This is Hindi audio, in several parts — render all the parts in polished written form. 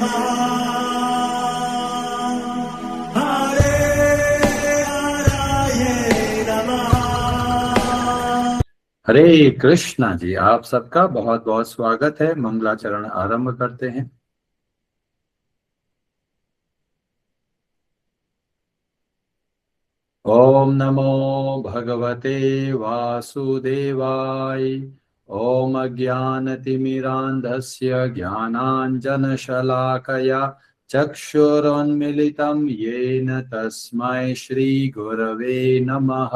हरे कृष्णा जी, आप सबका बहुत बहुत स्वागत है। मंगलाचरण आरंभ करते हैं। ओम नमो भगवते वासुदेवाय। ओम अज्ञानतिमिरान्धस्य ज्ञानाञ्जनशलाकया चक्षुरुन्मीलितं येन तस्मै श्रीगुरवे नमः।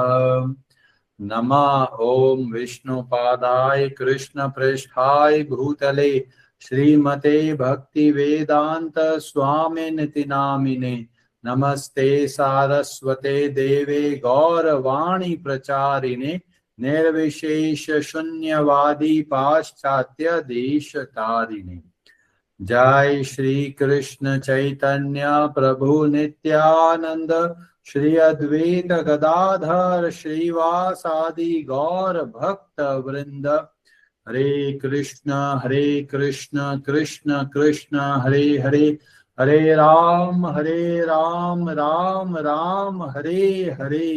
नमः ओम विष्णुपादाय कृष्णपृष्ठाय भूतले श्रीमते भक्तिवेदांत स्वामिनिति नामिने। नमस्ते सारस्वते देवे गौरवाणी प्रचारिणे निर्विशेष शून्यवादी पाश्चात्य देश तारिणे। जय श्री कृष्ण चैतन्य प्रभु नित्यानंद श्री अद्वैत गदाधर श्रीवासादि गौर भक्त वृंद। हरे कृष्ण कृष्ण कृष्ण हरे हरे, हरे राम राम राम हरे हरे।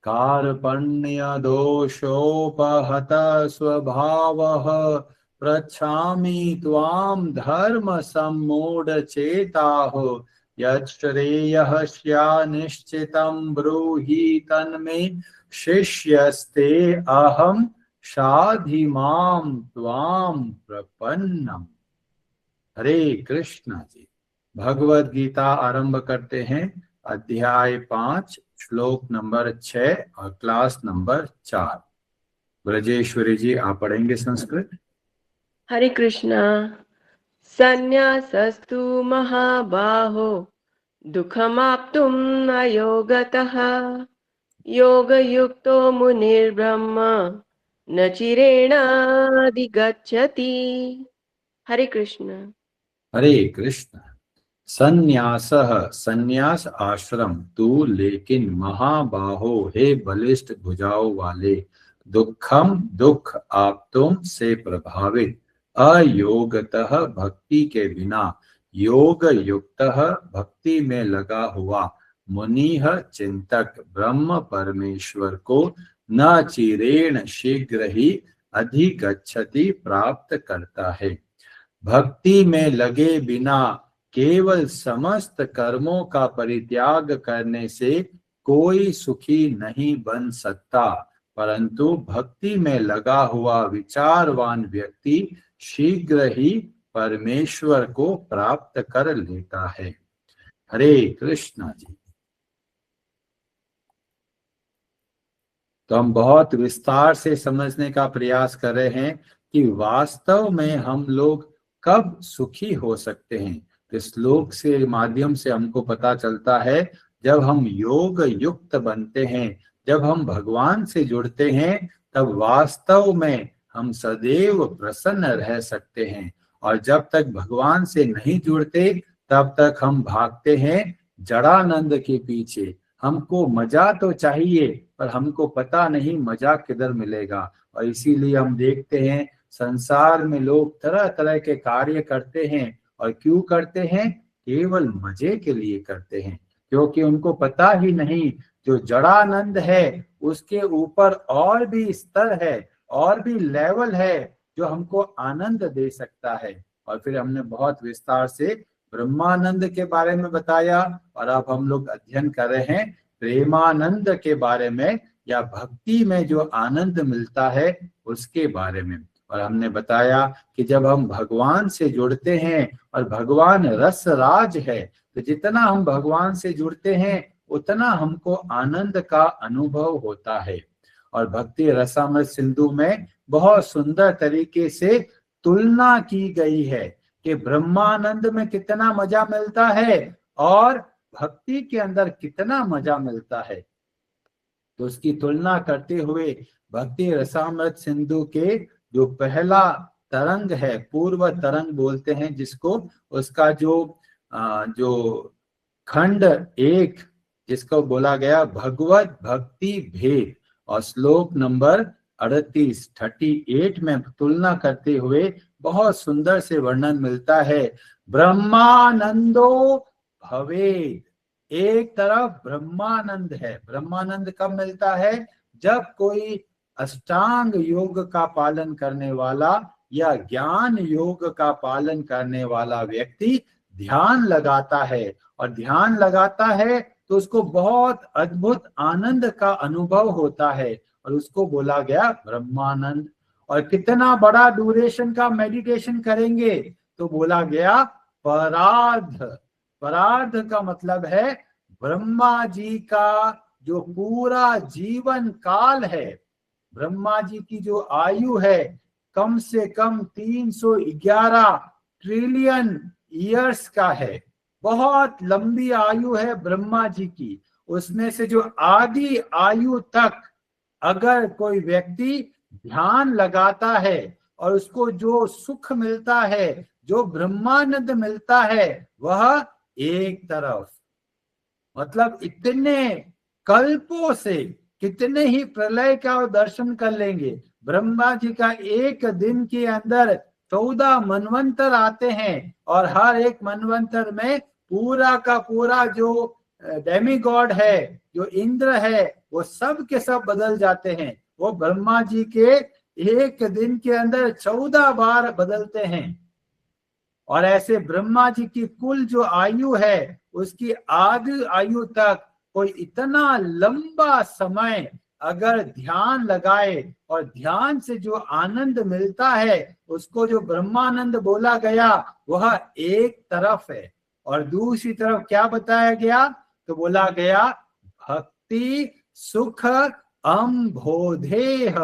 कार्पण्य दोषोपहत स्वभावः प्रच्छामि त्वां धर्म सम्मूढचेताः। यच्छ्रेयः स्यान्निश्चितं ब्रूहि तन्मे शिष्यस्ते अहं शाधि मां त्वां प्रपन्नम्। हरे कृष्णा जी। भगवद गीता आरंभ करते हैं। अध्याय 5 श्लोक नंबर 6 और क्लास नंबर 4। ब्रजेश्वरी जी आप पढ़ेंगे संस्कृत। हरे कृष्णा। संन्यासस्तु महाबाहो दुःखमाप्तुम् अयोगतः। योगयुक्तो मुनिर्ब्रह्म न चिरेणाधिगच्छति। हरे कृष्ण। हरे कृष्ण। संन्यासः संन्यास आश्रम तू, लेकिन महाबाहो हे बलिष्ठ भुजाओं वाले, दुखम दुख आप तुम से प्रभावित, अयोगतः भक्ति के बिना, योग युक्तः भक्ति में लगा हुआ, मुनिह चिंतक ब्रह्म परमेश्वर को न चिरेण शीघ्र ही अधिगच्छति प्राप्त करता है। भक्ति में लगे बिना केवल समस्त कर्मों का परित्याग करने से कोई सुखी नहीं बन सकता, परंतु भक्ति में लगा हुआ विचारवान व्यक्ति शीघ्र ही परमेश्वर को प्राप्त कर लेता है। हरे कृष्णा जी। तो हम बहुत विस्तार से समझने का प्रयास कर रहे हैं कि वास्तव में हम लोग कब सुखी हो सकते हैं। इस श्लोक से माध्यम से हमको पता चलता है जब हम योग युक्त बनते हैं, जब हम भगवान से जुड़ते हैं, तब वास्तव में हम सदैव प्रसन्न रह सकते हैं। और जब तक भगवान से नहीं जुड़ते तब तक हम भागते हैं जड़ानंद के पीछे। हमको मजा तो चाहिए पर हमको पता नहीं मजा किधर मिलेगा। और इसीलिए हम देखते हैं संसार में लोग तरह तरह के कार्य करते हैं, और क्यों करते हैं? केवल मजे के लिए करते हैं, क्योंकि उनको पता ही नहीं जो जड़ानंद है उसके ऊपर और भी स्तर है, और भी लेवल है जो हमको आनंद दे सकता है। और फिर हमने बहुत विस्तार से ब्रह्मानंद के बारे में बताया, और अब हम लोग अध्ययन कर रहे हैं प्रेमानंद के बारे में, या भक्ति में जो आनंद मिलता है उसके बारे में। और हमने बताया कि जब हम भगवान से जुड़ते हैं, और भगवान रस राज है, तो जितना हम भगवान से जुड़ते हैं उतना हमको आनंद का अनुभव होता है। और भक्ति रसामृत सिंधु में बहुत सुंदर तरीके से तुलना की गई है कि ब्रह्मानंद में कितना मजा मिलता है और भक्ति के अंदर कितना मजा मिलता है। तो उसकी तुलना करते हुए भक्ति रसामृत सिंधु के जो पहला तरंग है, पूर्व तरंग बोलते हैं जिसको, उसका जो खंड 1 जिसको बोला गया भगवत भक्ति भेद, और श्लोक नंबर 38 में तुलना करते हुए बहुत सुंदर से वर्णन मिलता है। ब्रह्मानंदो भवेद, एक तरफ ब्रह्मानंद है। ब्रह्मानंद कब मिलता है? जब कोई अष्टांग योग का पालन करने वाला या ज्ञान योग का पालन करने वाला व्यक्ति ध्यान लगाता है, और ध्यान लगाता है तो उसको बहुत अद्भुत आनंद का अनुभव होता है, और उसको बोला गया ब्रह्मानंद। और कितना बड़ा ड्यूरेशन का मेडिटेशन करेंगे तो बोला गया परार्ध। परार्ध का मतलब है ब्रह्मा जी का जो पूरा जीवन काल है, ब्रह्मा जी की जो आयु है कम से कम 311 ट्रिलियन ईयर्स का है। बहुत लंबी आयु है ब्रह्मा जी की। उसमें से जो आदि आयु तक अगर कोई व्यक्ति ध्यान लगाता है और उसको जो सुख मिलता है, जो ब्रह्मानंद मिलता है, वह एक तरफ, मतलब इतने कल्पों से कितने ही प्रलय का दर्शन कर लेंगे। ब्रह्मा जी का एक दिन के अंदर 14 मनवंतर आते हैं, और हर एक मनवंतर में पूरा का पूरा जो डेमीगॉड है, जो इंद्र है, वो सब के सब बदल जाते हैं। वो ब्रह्मा जी के एक दिन के अंदर 14 बार बदलते हैं। और ऐसे ब्रह्मा जी की कुल जो आयु है, उसकी आदि आयु तक कोई इतना लंबा समय अगर ध्यान लगाए और ध्यान से जो आनंद मिलता है, उसको जो ब्रह्मानंद बोला गया, वह एक तरफ है। और दूसरी तरफ क्या बताया गया? तो बोला गया भक्ति सुख अम्भोधेह।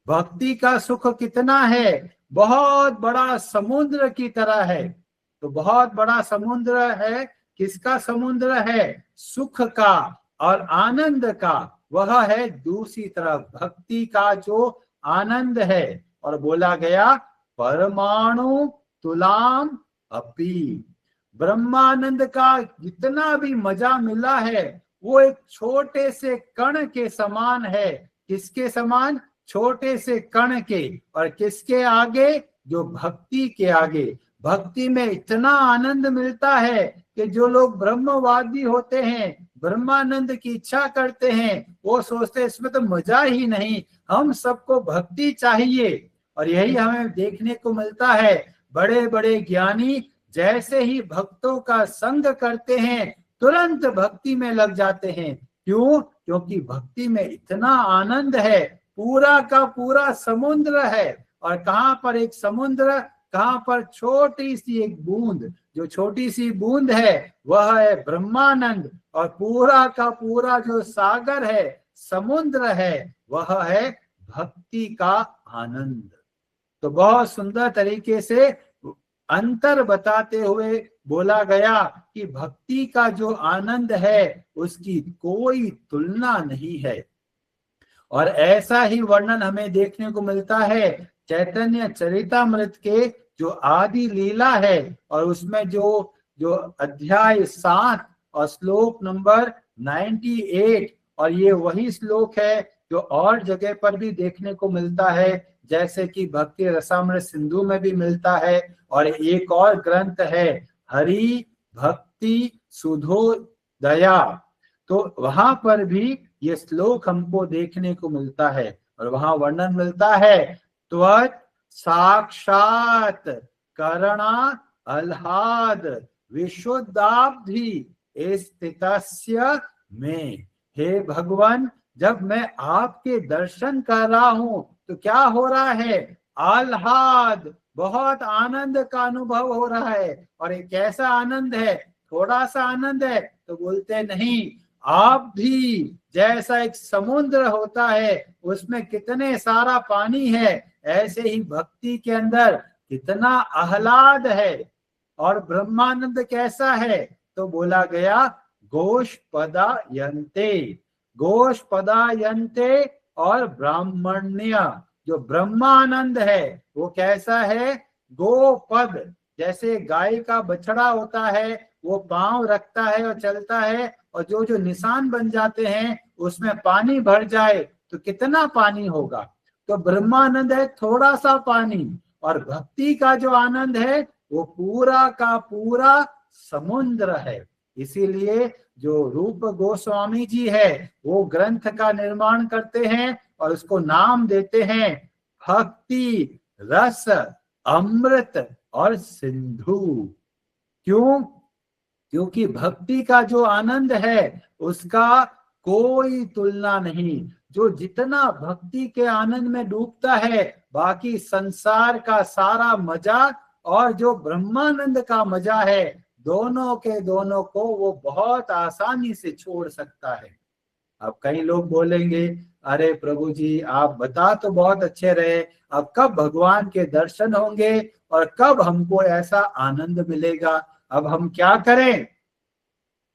भक्ति का सुख कितना है? बहुत बड़ा समुद्र की तरह है। तो बहुत बड़ा समुद्र है। किसका समुद्र है? सुख का और आनंद का। वह है दूसरी तरफ भक्ति का जो आनंद है। और बोला गया परमाणु तुलाम अपि, ब्रह्मानंद का जितना भी मजा मिला है वो एक छोटे से कण के समान है। किसके समान? छोटे से कण के। और किसके आगे? जो भक्ति के आगे। भक्ति में इतना आनंद मिलता है कि जो लोग ब्रह्मवादी होते हैं, ब्रह्मानंद की इच्छा करते हैं, वो सोचते हैं इसमें तो मजा ही नहीं, हम सबको भक्ति चाहिए। और यही हमें देखने को मिलता है। बड़े बड़े ज्ञानी जैसे ही भक्तों का संग करते हैं, तुरंत भक्ति में लग जाते हैं। क्यों? क्योंकि भक्ति में इतना आनंद है, पूरा का पूरा समुद्र है। और कहां पर एक समुद्र, कहां पर छोटी सी एक बूंद। जो छोटी सी बूंद है वह है ब्रह्मानंद, और पूरा का पूरा जो सागर है, समुद्र है, वह है भक्ति का आनंद। तो बहुत सुंदर तरीके से अंतर बताते हुए बोला गया कि भक्ति का जो आनंद है उसकी कोई तुलना नहीं है। और ऐसा ही वर्णन हमें देखने को मिलता है चैतन्य चरितामृत के जो आदि लीला है, और उसमें जो जो अध्याय 7 और श्लोक नंबर 98, और ये वही श्लोक है जो और जगह पर भी देखने को मिलता है, जैसे कि भक्ति रसामृत सिंधु में भी मिलता है। और एक और ग्रंथ है हरि भक्ति सुधोदया, तो वहां पर भी ये श्लोक हमको देखने को मिलता है। और वहां वर्णन मिलता है त्वत् साक्षात करणा अल्हाद विशुद्धाब्धि स्थितस्य में। हे भगवान, जब मैं आपके दर्शन कर रहा हूं तो क्या हो रहा है? आह्लाद, बहुत आनंद का अनुभव हो रहा है। और एक कैसा आनंद है? थोड़ा सा आनंद है तो बोलते नहीं, आप भी जैसा एक समुद्र होता है उसमें कितने सारा पानी है, ऐसे ही भक्ति के अंदर कितना आह्लाद है। और ब्रह्मानंद कैसा है? तो बोला गया गोष्पदायन्ते, गोष्पदायन्ते। और ब्राह्मण्य, जो ब्रह्मानंद है वो कैसा है? गोपद, जैसे गाय का बछड़ा होता है, वो पांव रखता है और चलता है, और जो जो निशान बन जाते हैं उसमें पानी भर जाए तो कितना पानी होगा? तो ब्रह्मानंद है थोड़ा सा पानी, और भक्ति का जो आनंद है वो पूरा का पूरा समुद्र है। इसीलिए जो रूप गोस्वामी जी है वो ग्रंथ का निर्माण करते हैं और उसको नाम देते हैं भक्ति रस अमृत और सिंधु। क्यों? क्योंकि भक्ति का जो आनंद है उसका कोई तुलना नहीं। जो जितना भक्ति के आनंद में डूबता है बाकी संसार का सारा मजा और जो ब्रह्मानंद का मजा है दोनों के दोनों को वो बहुत आसानी से छोड़ सकता है। अब कई लोग बोलेंगे अरे प्रभु जी आप बता तो बहुत अच्छे रहे, अब कब भगवान के दर्शन होंगे और कब हमको ऐसा आनंद मिलेगा, अब हम क्या करें?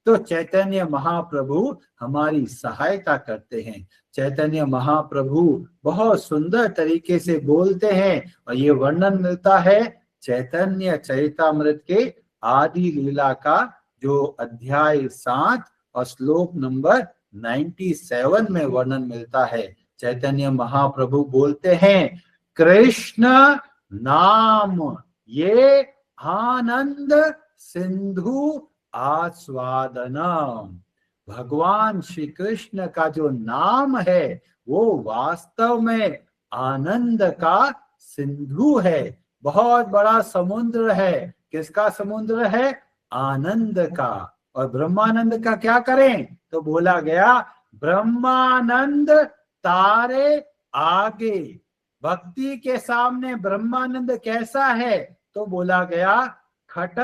तो चैतन्य महाप्रभु हमारी सहायता करते हैं। चैतन्य महाप्रभु बहुत सुंदर तरीके से बोलते हैं और ये वर्णन मिलता है चैतन्य चरितामृत के आदि लीला का जो अध्याय 7 और श्लोक नंबर 97 में वर्णन मिलता है। चैतन्य महाप्रभु बोलते हैं कृष्ण नाम ये आनंद सिंधु आस्वादनम। भगवान श्री कृष्ण का जो नाम है वो वास्तव में आनंद का सिंधु है, बहुत बड़ा समुद्र है। किसका समुद्र है? आनंद का। और ब्रह्मानंद का क्या करें? तो बोला गया ब्रह्मानंद तारे आगे। भक्ति के सामने ब्रह्मानंद कैसा है? तो बोला गया खट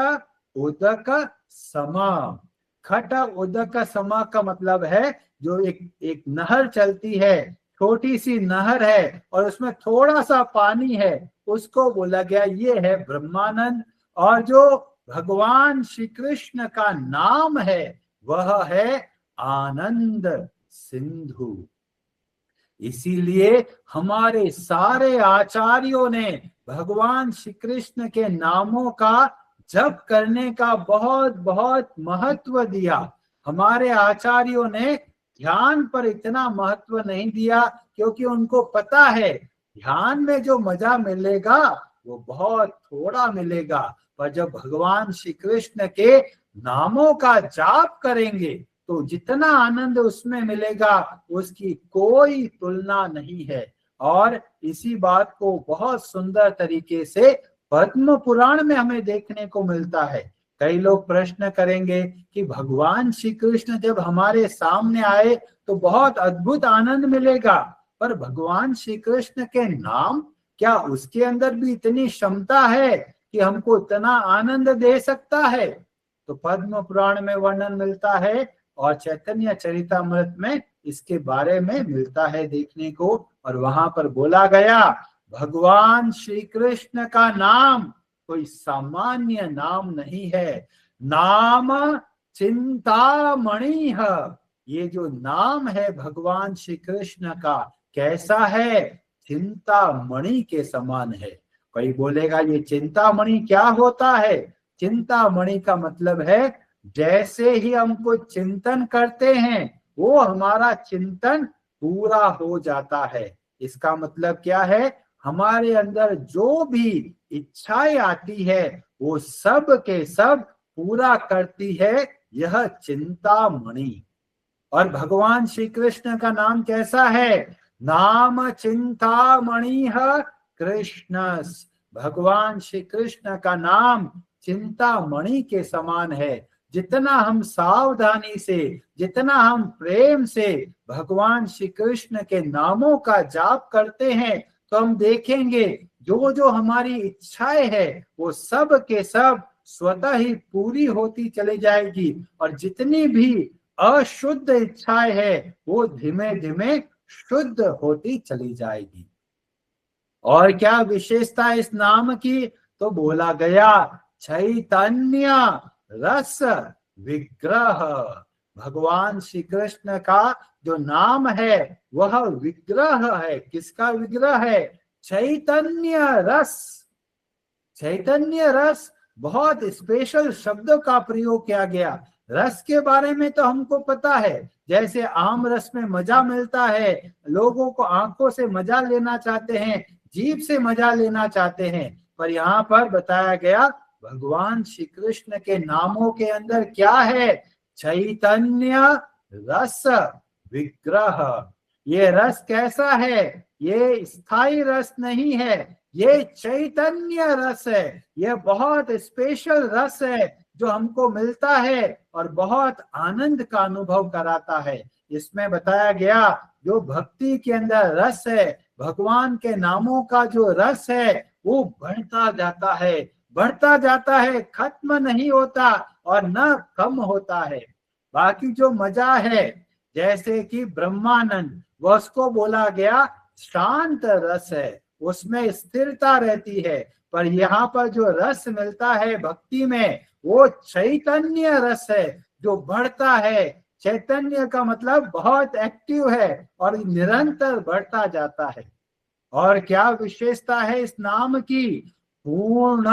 उदक समा। खट उदक समा का मतलब है जो एक नहर चलती है, छोटी सी नहर है और उसमें थोड़ा सा पानी है, उसको बोला गया ये है ब्रह्मानंद। और जो भगवान श्री कृष्ण का नाम है वह है आनंद सिंधु। इसीलिए हमारे सारे आचार्यों ने भगवान श्री कृष्ण के नामों का जप करने का बहुत बहुत महत्व दिया। हमारे आचार्यों ने ध्यान पर इतना महत्व नहीं दिया क्योंकि उनको पता है ध्यान में जो मजा मिलेगा वो बहुत थोड़ा मिलेगा, पर जब भगवान श्री कृष्ण के नामों का जाप करेंगे तो जितना आनंद उसमें मिलेगा उसकी कोई तुलना नहीं है। और इसी बात को बहुत सुंदर तरीके से पद्म पुराण में हमें देखने को मिलता है। कई लोग प्रश्न करेंगे कि भगवान श्री कृष्ण जब हमारे सामने आए तो बहुत अद्भुत आनंद मिलेगा, पर भगवान श्री कृष्ण के नाम क्या उसके अंदर भी इतनी क्षमता है कि हमको इतना आनंद दे सकता है? तो पद्म पुराण में वर्णन मिलता है और चैतन्य चरितामृत में इसके बारे में मिलता है देखने को। और वहां पर बोला गया भगवान श्री कृष्ण का नाम कोई सामान्य नाम नहीं है, नाम चिंतामणि है। ये जो नाम है भगवान श्री कृष्ण का कैसा है? चिंतामणि के समान है। कोई बोलेगा ये चिंतामणि क्या होता है? चिंतामणि का मतलब है जैसे ही हमको चिंतन करते हैं वो हमारा चिंतन पूरा हो जाता है। इसका मतलब क्या है? हमारे अंदर जो भी इच्छाएं आती है वो सब के सब पूरा करती है यह चिंतामणि। और भगवान श्री कृष्ण का नाम कैसा है? नाम चिंतामणि है कृष्ण। भगवान श्री कृष्ण का नाम चिंतामणि के समान है। जितना हम सावधानी से, जितना हम प्रेम से भगवान श्री कृष्ण के नामों का जाप करते हैं तो हम देखेंगे जो जो हमारी इच्छाएं है वो सब के सब स्वतः ही पूरी होती चली जाएगी और जितनी भी अशुद्ध इच्छाएं है वो धीमे धीमे शुद्ध होती चली जाएगी। और क्या विशेषता इस नाम की? तो बोला गया चैतन्य रस विग्रह। भगवान श्री कृष्ण का जो नाम है वह विग्रह है। किसका विग्रह है? चैतन्य रस। चैतन्य रस बहुत स्पेशल शब्दों का प्रयोग किया गया। रस के बारे में तो हमको पता है, जैसे आम रस में मजा मिलता है, लोगों को आंखों से मजा लेना चाहते हैं, जीभ से मजा लेना चाहते हैं। पर यहाँ पर बताया गया भगवान श्री कृष्ण के नामों के अंदर क्या है? चैतन्य रस विग्रह। ये रस कैसा है? ये स्थायी रस नहीं है, ये चैतन्य रस है। ये बहुत स्पेशल रस है जो हमको मिलता है और बहुत आनंद का अनुभव कराता है। इसमें बताया गया जो भक्ति के अंदर रस है, भगवान के नामों का जो रस है वो बढ़ता जाता है, बढ़ता जाता है, खत्म नहीं होता और न कम होता है। बाकी जो मजा है जैसे कि ब्रह्मानंद, वो उसको बोला गया शांत रस है, उसमें स्थिरता रहती है। पर यहाँ पर जो रस मिलता है भक्ति में वो चैतन्य रस है जो बढ़ता है। चैतन्य का मतलब बहुत एक्टिव है और निरंतर बढ़ता जाता है। और क्या विशेषता है इस नाम की? पूर्ण।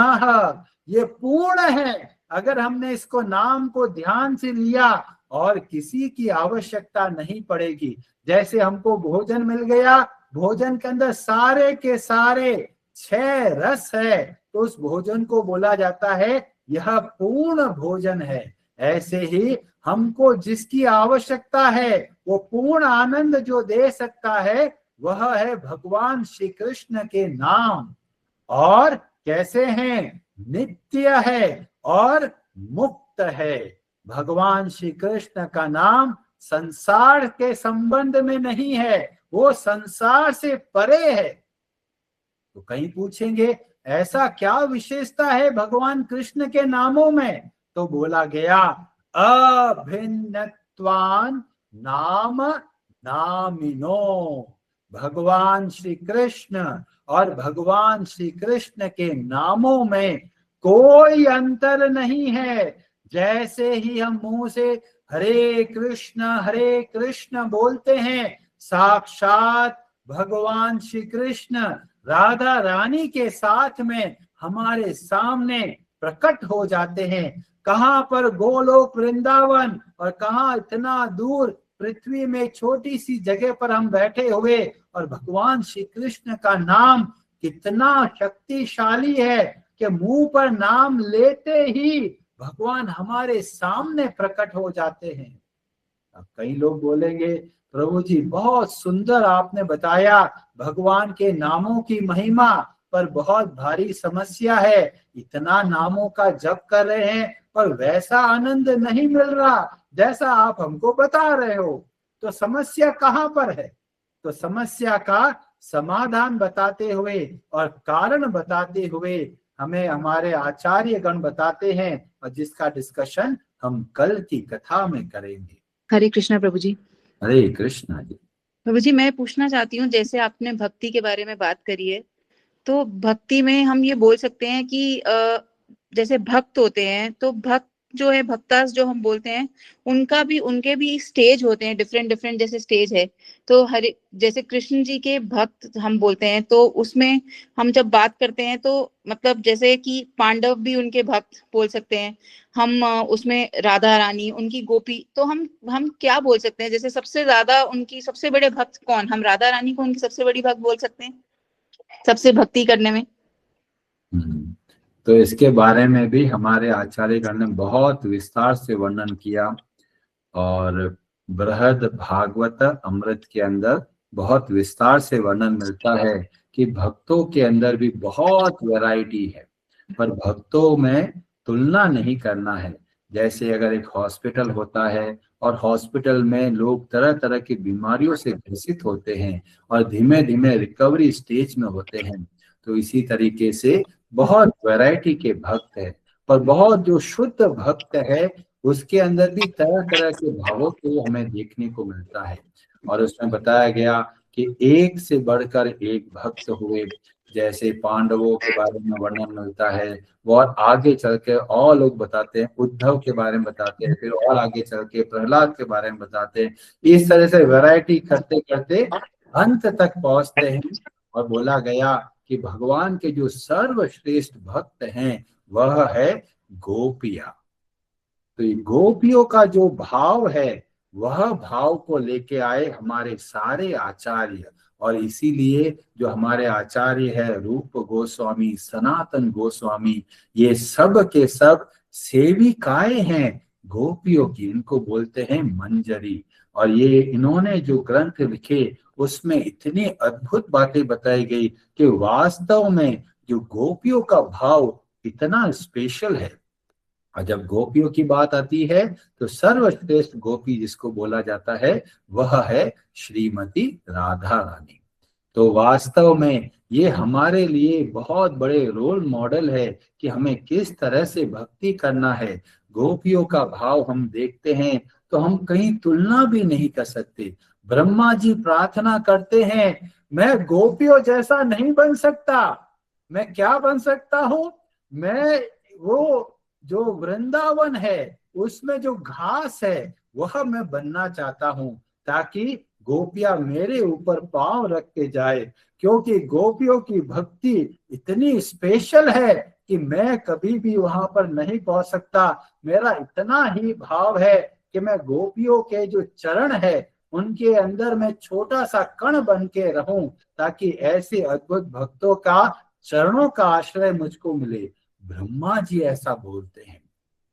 ये पूर्ण है। अगर हमने इसको नाम को ध्यान से लिया और किसी की आवश्यकता नहीं पड़ेगी। जैसे हमको भोजन मिल गया, भोजन के अंदर सारे के सारे 6 रस है, तो उस भोजन को बोला जाता है यह पूर्ण भोजन है। ऐसे ही हमको जिसकी आवश्यकता है वो पूर्ण आनंद जो दे सकता है वह है भगवान श्री कृष्ण के नाम। और कैसे हैं? नित्य है और मुक्त है। भगवान श्री कृष्ण का नाम संसार के संबंध में नहीं है, वो संसार से परे है। तो कहीं पूछेंगे ऐसा क्या विशेषता है भगवान कृष्ण के नामों में? तो बोला गया अभिन्नत्वान नाम नामिनो। भगवान श्री कृष्ण और भगवान श्री कृष्ण के नामों में कोई अंतर नहीं है। जैसे ही हम मुंह से हरे कृष्ण बोलते हैं, साक्षात भगवान श्री कृष्ण राधा रानी के साथ में हमारे सामने प्रकट हो जाते हैं। कहाँ पर गोलोक वृंदावन और कहाँ इतना दूर पृथ्वी में छोटी सी जगह पर हम बैठे हुए और भगवान श्री कृष्ण का नाम कितना शक्तिशाली है कि मुंह पर नाम लेते ही भगवान हमारे सामने प्रकट हो जाते हैं। अब कई लोग बोलेंगे प्रभु जी बहुत सुंदर आपने बताया भगवान के नामों की महिमा, पर बहुत भारी समस्या है। इतना नामों का जप कर रहे हैं पर वैसा आनंद नहीं मिल रहा जैसा आप हमको बता रहे हो। तो समस्या कहाँ पर है? तो समस्या का समाधान बताते हुए और कारण बताते हुए हमें हमारे आचार्य गण बताते हैं, और जिसका डिस्कशन हम कल की कथा में करेंगे। हरे कृष्णा प्रभु जी। हरे कृष्णा जी। प्रभु जी मैं पूछना चाहती हूँ, जैसे आपने भक्ति के बारे में बात करी है, तो भक्ति में हम ये बोल सकते हैं कि जैसे भक्त होते हैं, तो भक्त जो है, भक्तास जो हम बोलते हैं, उनके भी स्टेज होते हैं, डिफरेंट डिफरेंट जैसे स्टेज है। तो हरे जैसे कृष्ण जी के भक्त हम बोलते हैं, तो उसमें हम जब बात करते हैं तो मतलब जैसे कि पांडव भी उनके भक्त बोल सकते हैं हम। उसमें राधा रानी उनकी गोपी, तो हम क्या बोल सकते हैं? जैसे सबसे ज्यादा उनकी सबसे बड़े भक्त कौन? हम राधा रानी को उनकी सबसे बड़ी भक्त बोल सकते हैं सबसे भक्ति करने में। तो इसके बारे में भी हमारे आचार्य गण ने बहुत विस्तार से वर्णन किया, और बृहद भागवत अमृत के अंदर बहुत विस्तार से वर्णन मिलता है कि भक्तों के अंदर भी बहुत वैरायटी है, पर भक्तों में तुलना नहीं करना है। जैसे अगर एक हॉस्पिटल होता है और हॉस्पिटल में लोग तरह तरह की बीमारियों से ग्रसित होते हैं और धीमे धीमे रिकवरी स्टेज में होते हैं, तो इसी तरीके से बहुत वैरायटी के भक्त है। पर बहुत जो शुद्ध भक्त है उसके अंदर भी तरह तरह के भावों को हमें देखने को मिलता है। और उसमें बताया गया कि एक से बढ़कर एक भक्त हुए। जैसे पांडवों के बारे में वर्णन मिलता है, वो और आगे चल के और लोग बताते हैं, उद्धव के बारे में बताते हैं, फिर और आगे चल के प्रहलाद के बारे में बताते हैं। इस तरह से वैरायटी करते करते अंत तक पहुंचते हैं। और बोला गया कि भगवान के जो सर्वश्रेष्ठ भक्त हैं वह है गोपिया। तो ये गोपियों का जो भाव है वह भाव को लेके आए हमारे सारे आचार्य, और इसीलिए जो हमारे आचार्य है रूप गोस्वामी, सनातन गोस्वामी, ये सब के सब सेविकाएं हैं गोपियों की, इनको बोलते हैं मंजरी। और ये इन्होंने जो ग्रंथ लिखे उसमें इतनी अद्भुत बातें बताई गई कि वास्तव में जो गोपियों का भाव इतना स्पेशल है। और जब गोपियों की बात आती है तो सर्वश्रेष्ठ गोपी जिसको बोला जाता है वह है श्रीमती राधा रानी। तो वास्तव में ये हमारे लिए बहुत बड़े रोल मॉडल है कि हमें किस तरह से भक्ति करना है। गोपियों का भाव हम देखते हैं तो हम कहीं तुलना भी नहीं कर सकते। ब्रह्मा जी प्रार्थना करते हैं, मैं गोपियों जैसा नहीं बन सकता, मैं क्या बन सकता हूं, मैं वो जो वृंदावन है उसमें जो घास है वह मैं बनना चाहता हूं, ताकि गोपियां मेरे ऊपर पांव रख के जाए, क्योंकि गोपियों की भक्ति इतनी स्पेशल है कि मैं कभी भी वहां पर नहीं पहुंच सकता। मेरा इतना ही भाव है कि मैं गोपियों के जो चरण है उनके अंदर मैं छोटा सा कण बन के रहूं, ताकि ऐसे अद्भुत भक्तों का चरणों का आश्रय मुझको मिले। ब्रह्मा जी ऐसा बोलते हैं।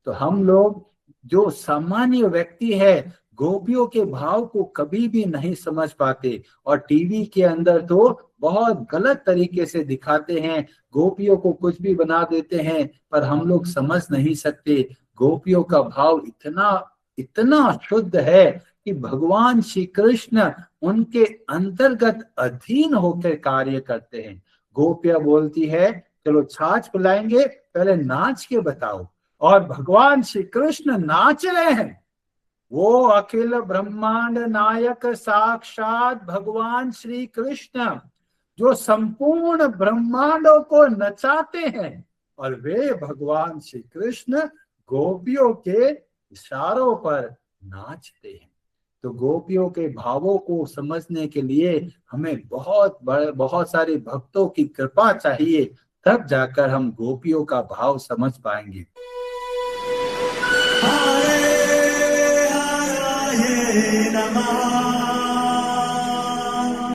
तो हम लोग जो सामान्य व्यक्ति है गोपियों के भाव को कभी भी नहीं समझ पाते, और टीवी के अंदर तो बहुत गलत तरीके से दिखाते हैं, गोपियों को कुछ भी बना देते हैं, पर हम लोग समझ नहीं सकते गोपियों का भाव इतना इतना शुद्ध है कि भगवान श्री कृष्ण उनके अंतर्गत अधीन होकर कार्य करते हैं। गोपियां बोलती है चलो छाछ पिलाएंगे, पहले नाच के बताओ, और भगवान श्री कृष्ण नाच रहे हैं। वो अखिल ब्रह्मांड नायक साक्षात भगवान श्री कृष्ण जो संपूर्ण ब्रह्मांडों को नचाते हैं, और वे भगवान श्री कृष्ण गोपियों के इशारों पर नाचते हैं। तो गोपियों के भावों को समझने के लिए हमें बहुत सारे भक्तों की कृपा चाहिए, तब जाकर हम गोपियों का भाव समझ पाएंगे। हरे हरे नमः।